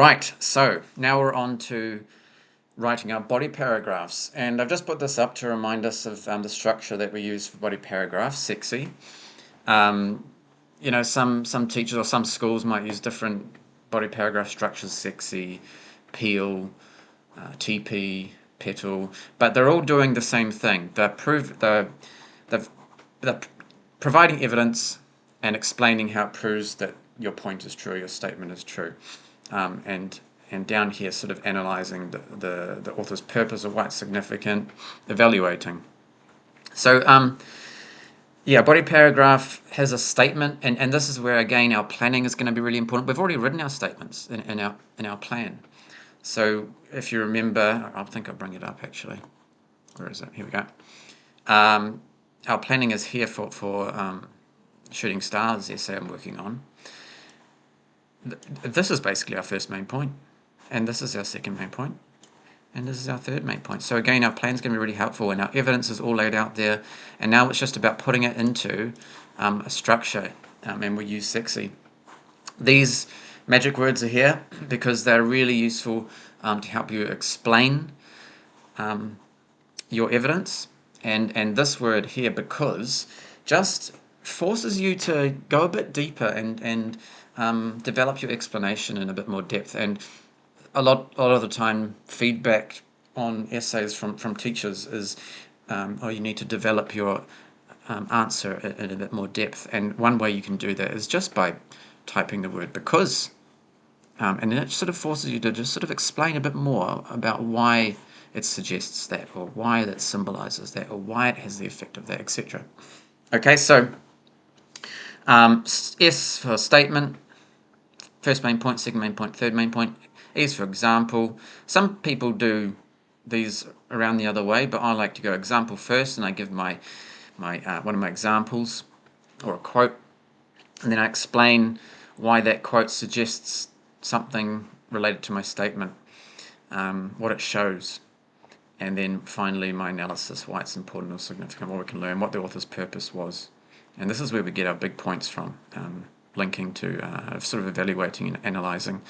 Right, so now we're on to writing our body paragraphs. And I've just put this up to remind us of the structure that we use for body paragraphs, sexy. Um, some teachers or some schools might use different body paragraph structures, sexy, peel, TP, petal, but they're all doing the same thing. They're, they're providing evidence and explaining how it proves that your point is true, your statement is true. Um, and and down here sort of analyzing the author's purpose or why it's significant, evaluating. So yeah, body paragraph has a statement, and this is where again our planning is going to be really important. We've already written our statements in our plan. So if you remember, I think I'll bring it up actually. Where is it? Here we go. Um, our planning is here for Shooting Stars essay I'm working on. This is basically our first main point, and this is our second main point, and this is our third main point. So again, our plan is going to be really helpful, and our evidence is all laid out there, and now it's just about putting it into a structure, and we use sexy. These magic words are here because they're really useful to help you explain your evidence, and this word here, because, just forces you to go a bit deeper and develop your explanation in a bit more depth. And a lot of the time, feedback on essays from teachers is, oh, you need to develop your answer in a bit more depth. And one way you can do that is just by typing the word because, and then it sort of forces you to just sort of explain a bit more about why it suggests that, or why that symbolizes that, or why it has the effect of that, etc. Okay, so S for statement, first main point, second main point, third main point. E is for example. Some people do these around the other way, but I like to go example first, and I give my one of my examples or a quote, and then I explain why that quote suggests something related to my statement, what it shows, and then finally my analysis, why it's important or significant, what we can learn, what the author's purpose was. And this is where we get our big points from, linking to sort of evaluating and analysing.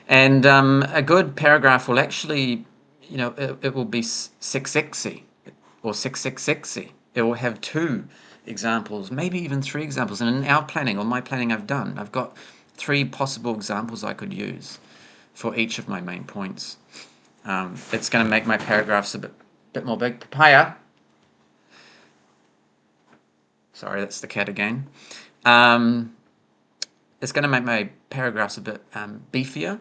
And a good paragraph will actually, it will be sexy or sexy. It will have two examples, maybe even three examples. And in our planning, or my planning I've got three possible examples I could use for each of my main points. It's going to make my paragraphs a bit more big. Papaya. Sorry, that's the cat again. It's going to make my paragraphs a bit beefier.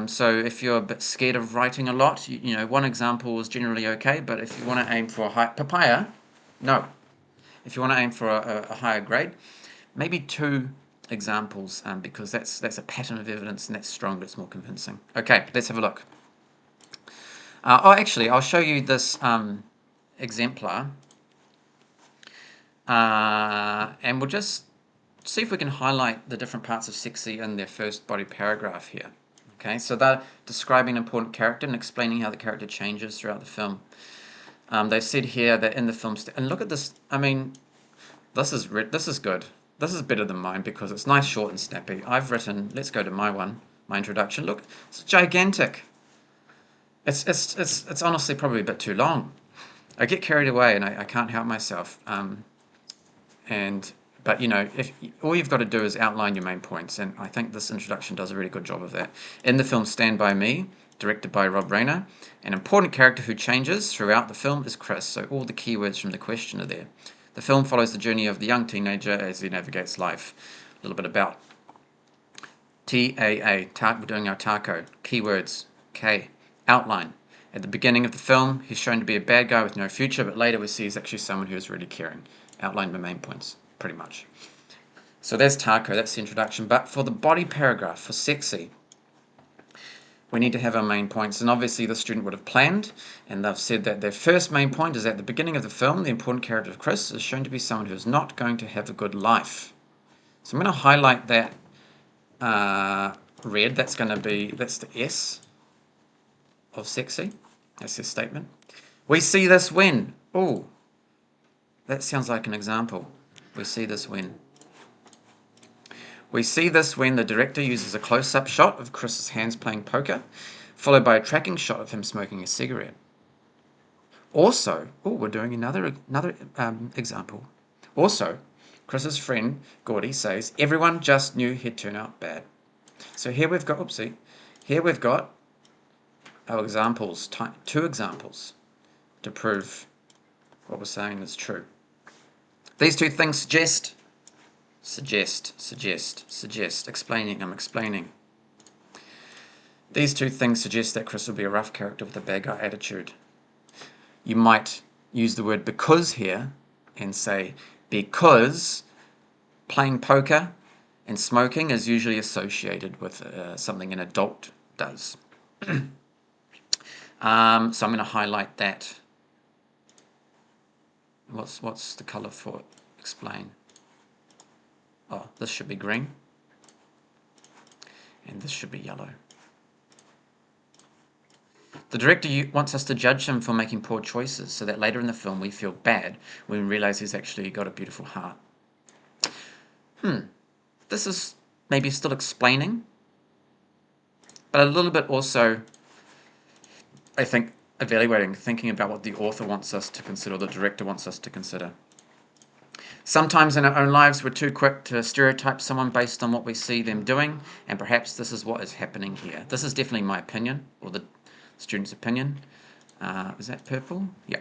So if you're a bit scared of writing a lot, one example is generally okay. But if you want to aim for a high papaya, no. If you want to aim for a higher grade, maybe two examples, because that's a pattern of evidence, and that's stronger, it's more convincing. Okay, let's have a look. Actually, I'll show you this exemplar, and we'll just see if we can highlight the different parts of sexy in their first body paragraph here. Okay, so they're describing an important character and explaining how the character changes throughout the film. They said here that in the film, and look at this. I mean, this is good. This is better than mine because it's nice, short, and snappy. I've written. Let's go to my introduction. Look, it's gigantic. It's honestly probably a bit too long. I get carried away and I can't help myself. But if all you've got to do is outline your main points, and I think this introduction does a really good job of that. In the film Stand By Me, directed by Rob Reiner, an important character who changes throughout the film is Chris, so all the keywords from the question are there. The film follows the journey of the young teenager as he navigates life. A little bit about TAA, we're doing our taco. Keywords, K, outline. At the beginning of the film, he's shown to be a bad guy with no future, but later we see he's actually someone who's really caring. Outline my main points, pretty much. So there's taco, that's the introduction. But for the body paragraph, for sexy, we need to have our main points. And obviously the student would have planned, and they've said that their first main point is at the beginning of the film, the important character of Chris is shown to be someone who's not going to have a good life. So I'm going to highlight that red. That's the S of sexy. That's his statement. We see this when. Oh, that sounds like an example. We see this when. We see this when the director uses a close-up shot of Chris's hands playing poker, followed by a tracking shot of him smoking a cigarette. Also, we're doing another example. Also, Chris's friend Gordy says, everyone just knew he'd turn out bad. So here we've got, here we've got our examples, two examples to prove what we're saying is true. These two things suggest, explaining, I'm explaining. These two things suggest that Chris will be a rough character with a bad guy attitude. You might use the word because here and say, because playing poker and smoking is usually associated with something an adult does. So I'm going to highlight that. What's the color for it? Explain. Oh, this should be green. And this should be yellow. The director wants us to judge him for making poor choices so that later in the film we feel bad when we realize he's actually got a beautiful heart. This is maybe still explaining, but a little bit also, I think, evaluating, thinking about what the author wants us to consider, or the director wants us to consider. Sometimes in our own lives we're too quick to stereotype someone based on what we see them doing, and perhaps this is what is happening here. This is definitely my opinion, or the student's opinion. Is that purple? Yeah.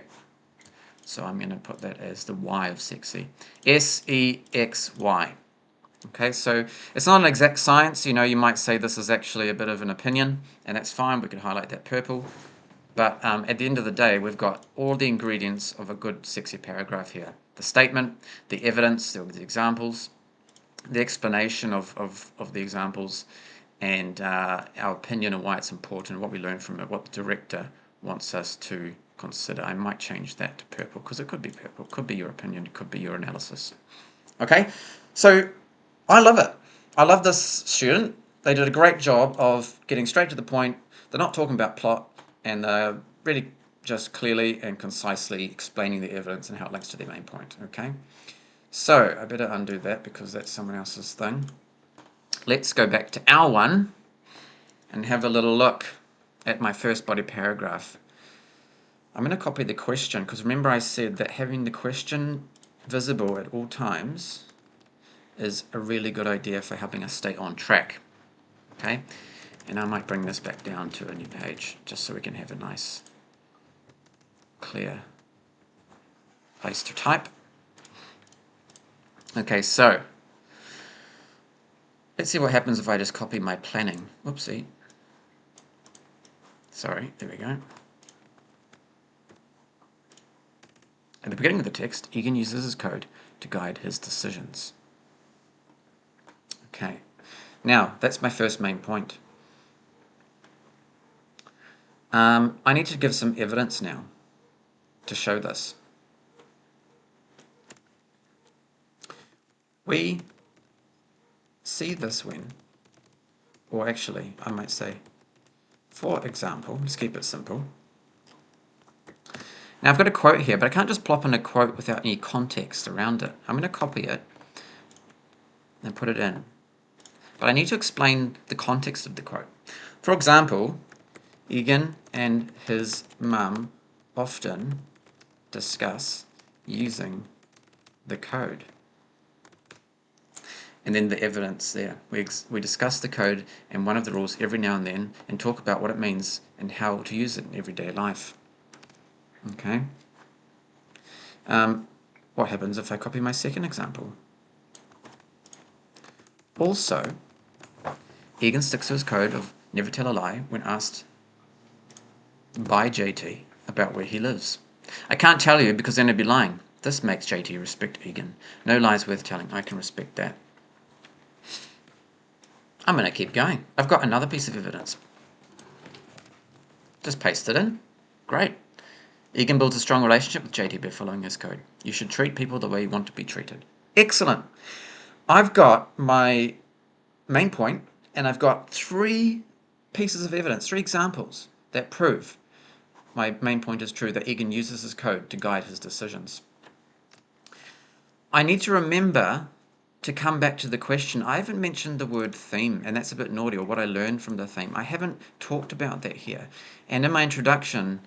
So I'm going to put that as the Y of sexy. S-E-X-Y. Okay, so it's not an exact science. You might say this is actually a bit of an opinion, and that's fine. We can highlight that purple. But at the end of the day, we've got all the ingredients of a good, sexy paragraph here. The statement, the evidence, the examples, the explanation of the examples, and our opinion and why it's important, what we learn from it, what the director wants us to consider. I might change that to purple because it could be purple. It could be your opinion. It could be your analysis. Okay, so I love it. I love this student. They did a great job of getting straight to the point. They're not talking about plot, and they're really just clearly and concisely explaining the evidence and how it links to their main point. Okay, so I better undo that because that's someone else's thing. Let's go back to our one and have a little look at my first body paragraph. I'm going to copy the question because remember I said that having the question visible at all times is a really good idea for helping us stay on track. Okay, and I might bring this back down to a new page just so we can have a nice clear place to type. Okay, so let's see what happens if I just copy my planning. Whoopsie. Sorry, there we go. At the beginning of the text, Egan uses his code to guide his decisions. Okay, now that's my first main point. I need to give some evidence now to show this. We see this when, or actually, I might say, for example, let's keep it simple. Now I've got a quote here, but I can't just plop in a quote without any context around it. I'm going to copy it and put it in. But I need to explain the context of the quote. For example, Egan and his mum often discuss using the code. And then the evidence there. We discuss the code and one of the rules every now and then and talk about what it means and how to use it in everyday life. Okay. What happens if I copy my second example? Also, Egan sticks to his code of never tell a lie when asked by JT about where he lives. I can't tell you because then I'd be lying. This makes JT respect Egan. No lies worth telling. I can respect that. I'm going to keep going. I've got another piece of evidence. Just paste it in. Great. Egan builds a strong relationship with JT by following his code. You should treat people the way you want to be treated. Excellent. I've got my main point, and I've got 3 pieces of evidence, 3 examples that prove my main point is true, that Egan uses his code to guide his decisions. I need to remember to come back to the question, I haven't mentioned the word theme, and that's a bit naughty, or what I learned from the theme. I haven't talked about that here. And in my introduction,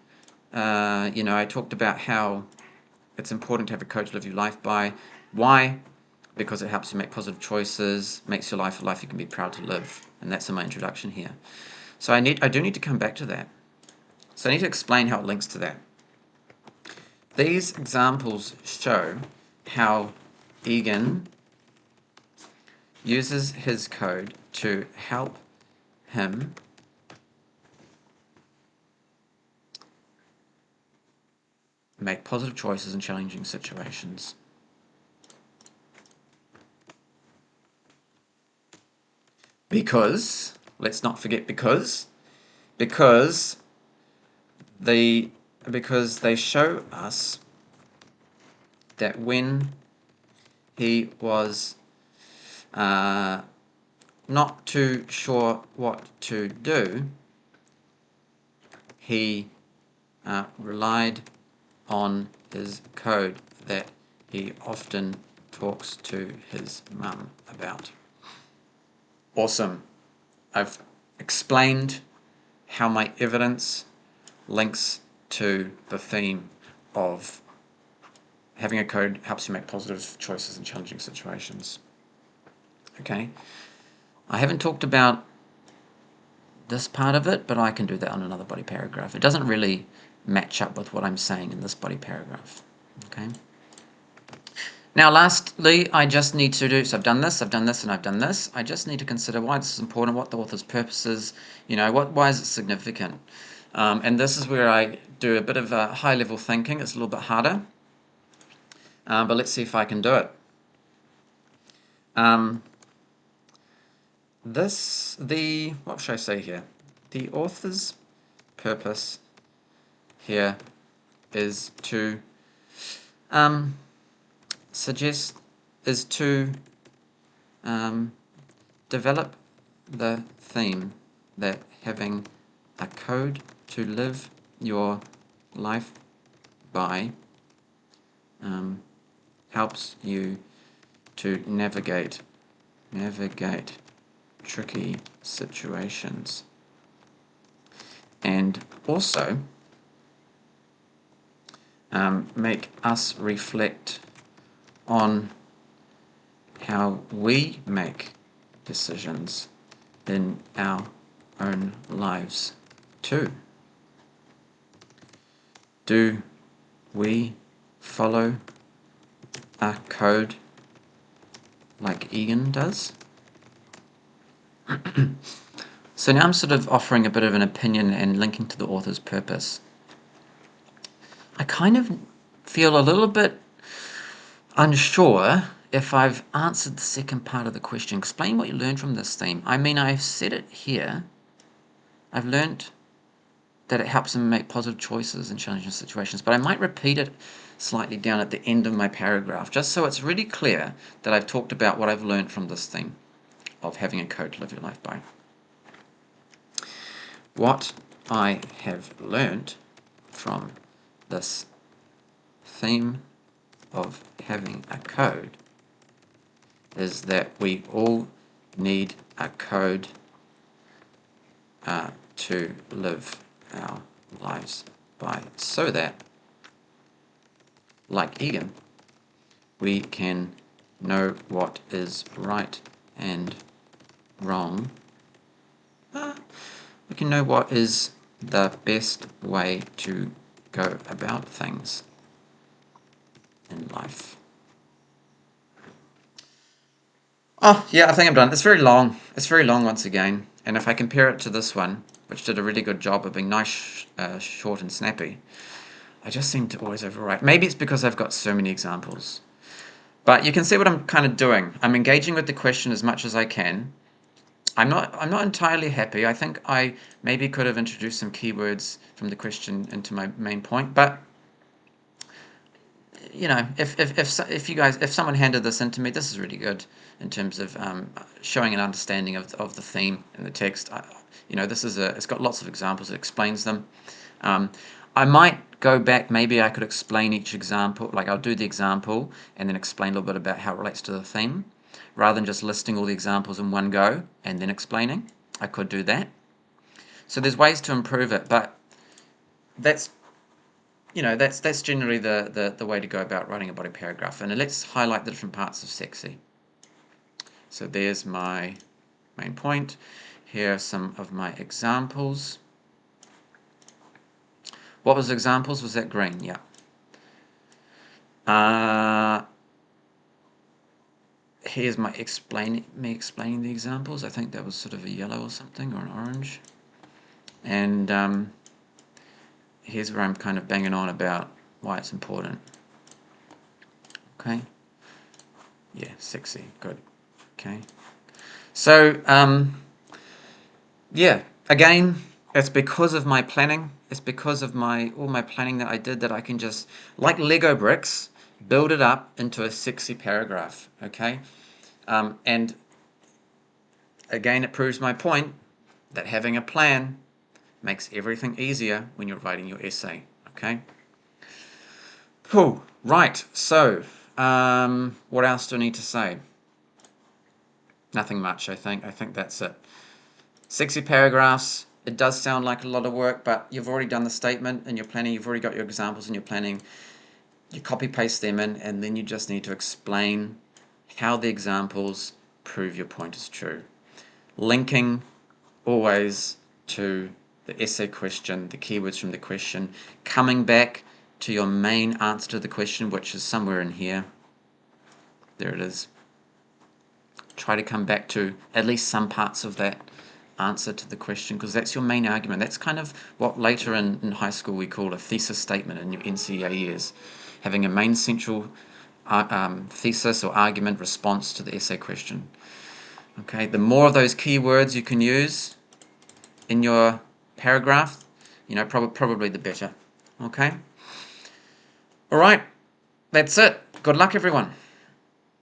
I talked about how it's important to have a code to live your life by. Why? Because it helps you make positive choices, makes your life a life you can be proud to live. And that's in my introduction here. So I do need to come back to that. So I need to explain how it links to that. These examples show how Egan uses his code to help him make positive choices in challenging situations. Because, let's not forget because they show us that when he was not too sure what to do, he relied on his code that he often talks to his mum about. Awesome. I've explained how my evidence links to the theme of having a code helps you make positive choices in challenging situations. Okay. I haven't talked about this part of it, but I can do that on another body paragraph. It doesn't really match up with what I'm saying in this body paragraph. Okay. Now, lastly, I just need to do, so I've done this, and I've done this. I just need to consider why this is important, what the author's purpose is, why is it significant? And this is where I do a bit of high-level thinking. It's a little bit harder, but let's see if I can do it. What should I say here? The author's purpose here is to develop the theme that having a code to live your life by helps you to navigate tricky situations, and also make us reflect on how we make decisions in our own lives too. Do we follow a code like Egan does? So now I'm sort of offering a bit of an opinion and linking to the author's purpose. I kind of feel a little bit unsure if I've answered the second part of the question. Explain what you learned from this theme. I mean, I've said it here. I've learned that it helps them make positive choices in challenging situations, but I might repeat it slightly down at the end of my paragraph, just so it's really clear that I've talked about what I've learned from this theme of having a code to live your life by. What I have learned from this theme of having a code is that we all need a code to live our lives by, so that, like Egan, we can know what is right and wrong. We can know what is the best way to go about things in life. Oh, yeah, I think I'm done. It's very long. It's very long once again. And if I compare it to this one, which did a really good job of being nice, short and snappy, I just seem to always overwrite. Maybe it's because I've got so many examples. But you can see what I'm kind of doing. I'm engaging with the question as much as I can. I'm not entirely happy. I think I maybe could have introduced some keywords from the question into my main point, but if someone handed this in to me, this is really good in terms of showing an understanding of the theme in the text. It's got lots of examples. It explains them. I might go back. Maybe I could explain each example. Like I'll do the example and then explain a little bit about how it relates to the theme. rather than just listing all the examples in one go and then explaining. I could do that. So there's ways to improve it, but that's that's generally the way to go about writing a body paragraph. And let's highlight the different parts of sexy. So there's my main point. Here are some of my examples. What was the examples? Was that green? Yeah. Here's my explaining the examples. I think that was sort of a yellow or something, or an orange. And here's where I'm kind of banging on about why it's important. Okay. Yeah, sexy. Good. Okay. So, yeah, again, it's because of my planning. It's because of all my planning that I did that I can just, like Lego bricks, build it up into a sexy paragraph. Okay. And again, it proves my point that having a plan makes everything easier when you're writing your essay. Okay. Cool. Right. So, what else do I need to say? Nothing much, I think. I think that's it. 60 paragraphs. It does sound like a lot of work, but you've already done the statement in your planning. You've already got your examples in your planning. You copy paste them in, and then you just need to explain how the examples prove your point is true. Linking always to the essay question, the keywords from the question, coming back to your main answer to the question, which is somewhere in here. There it is. Try to come back to at least some parts of that answer to the question, because that's your main argument. That's kind of what later in high school we call a thesis statement in your NCEA years, having a main central thesis or argument response to the essay question. Okay, the more of those keywords you can use in your paragraph, probably the better. Okay, all right, that's it. Good luck, everyone.